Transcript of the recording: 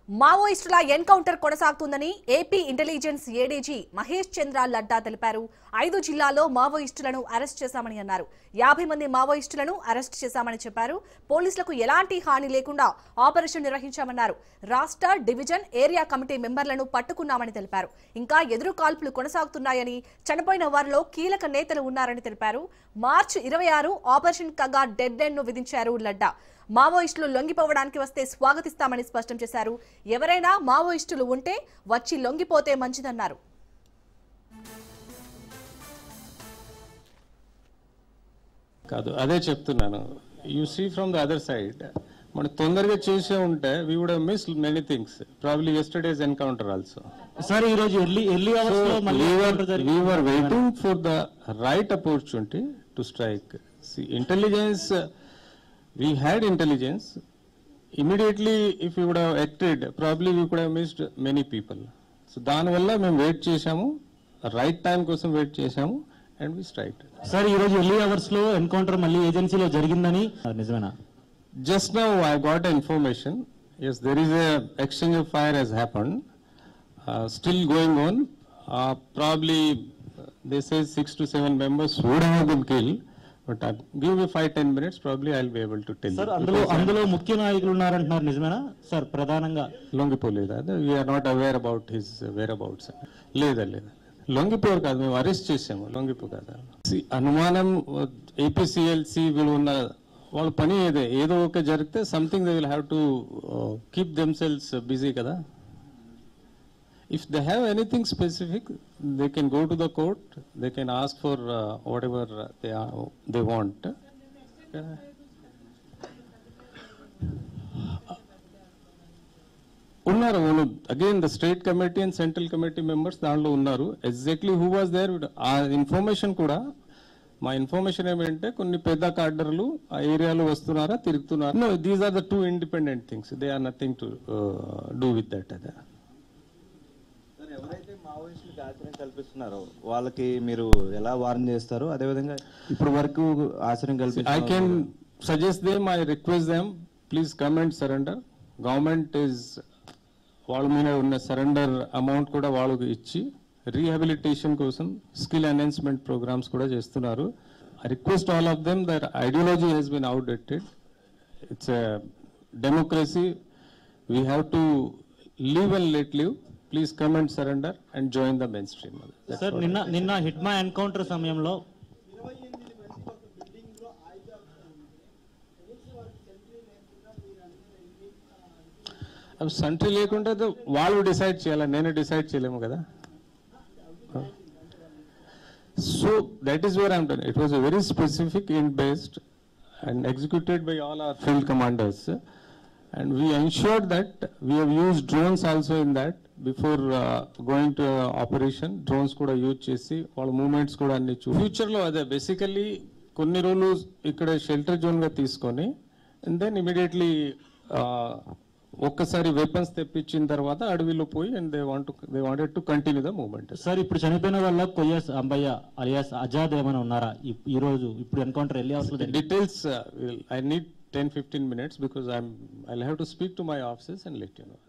మావోయిస్టుల ఎన్కౌంటర్ కొనసాగుతుందని AP intelligence ADG Mahesh చంద్ర లడ్డా తెలిపారు. 5 జిల్లాల్లో మావోయిస్టులను అరెస్ట్ చేశామని అన్నారు. 50 మంది మావోయిస్టులను అరెస్ట్ చేశామని చెప్పారు. పోలీసులకు ఎలాంటి హాని లేకుండా ఆపరేషన్ నిర్వహించామన్నారు. రాష్ట్ర డివిజన్ ఏరియా కమిటీ మెంబర్లను పట్టుకున్నామని తెలిపారు. ఇంకా ఎదురు కాల్పులు కొనసాగుతున్నాయని, చనిపోయిన వారిలో కీలక నేతలు ఉన్నారని తెలిపారు. మార్చి 26 ఆపరేషన్ కగా డెడ్ ఎండ్ ను విధించారు లడ్డా. మావోయిస్టులు లొంగిపోవడానికి వస్తే స్వాగతిస్తామని స్పష్టం చేశారు. ఎవరైనా మావోయిస్టులు ఉంటే వచ్చి లొంగిపోతే మంచిదన్నారు. కాదు అదే చెప్తున్నాను. You see from the other side మనం తొందరగా చేసే ఉంటే we would have missed many things, probably yesterday's encounter also. Sir ఈ రోజు ఎర్లీ అవర్స్ లో మళ్ళీ we were waiting for the right opportunity to strike. See, intelligence, we had intelligence. Immediately if we would have acted, probably we could have missed many people. So దాని వల్ల మేము wait చేశాము, right time కోసం wait చేశాము and we strike. Sir ఈ రోజు early hours లో encounter మళ్ళీ ఏజెన్సీలో జరిగిందని నిజమేనా? Just now I got information. Yes, there is a exchange of fire has happened. Still going on. Probably they say 6 to 7 members would have been killed. But give me 5-10 minutes. Probably I'll be able to tell you. Sir అందులో ముఖ్య నాయకులు ఉన్నారంటున్నారు, నిజమేనా sir? ప్రధానంగా లొంగిపోలేదా? We are not aware about his whereabouts. లేదా లొంగిపోరు కాదు, మేము arrest చేసాము. లొంగిపో కదా. అనుమానం ఏపీసీఎల్సీ వీళ్ళు ఉన్న వాళ్ళ పని ఏదో ఒక జరిగితే something they will have to keep themselves busy కదా. If they have anything specific, they can go to the court. They can ask for whatever they want. Unnaru again the state committee and central committee members దాంట్లో ఉన్నారు. Exactly who was there? ఆ information కూడా మా information ఏమంటే కొన్ని పెద్ద కార్డర్లు ఆ ఏరియాలో వస్తున్నారా, తిరుగుతున్నారా. No, these are the two independent things. They are nothing to do with that. ఎవరైతే మావోయిస్టులకు ఆశ్రయం కల్పిస్తున్నారో వాళ్ళకి మీరు ఎలా వార్న్ చేస్తారు? అదేవిధంగా ఇప్పుడు వరకు ఆశ్రయం కల్పిస్తారు. I can suggest them, I request them, please come and surrender. Government is వాళ్ళ మీద ఉన్న సరెండర్ అమౌంట్ కూడా వాళ్ళకి ఇచ్చి రీహాబిలిటేషన్ కోసం స్కిల్ ఎన్హాన్స్మెంట్ ప్రోగ్రామ్స్ కూడా చేస్తున్నారు. I request all of them that ideology has been outdated. It's a democracy. We have to live and let live. Please come and surrender and join the mainstream. Sir నిన్న Hidma encounter సమయంలో sentry లేకుంటే వాళ్ళు decide చేయాలి, నేను decide చేయలేము కదా. So that is where I'm done. It was a very specific int based and executed by all our field commanders, and we ensured that we have used drones also in that. Before going to operation, drones kuda use chesi all movements kuda anni future lo ade basically konni రోజులు ఇక్కడ shelter zone గా తీసుకొని and then immediately ఒక్కసారి weapons తెప్పించిన తర్వాత అడవిలో పోయి and they wanted to continue the movement. Sir ఇప్పుడు చనిపోయిన వాళ్ళ కొయ్యస్ అంబయ్య అలియాస్ ఆజాద్ ఏమైనా ఉన్నారా ఈ రోజు? ఇప్పుడు ఎన్కౌంటర్ ఎర్లీ అవర్స్ లో details I need 10-15 minutes because I'll have to speak to my officers and let you know.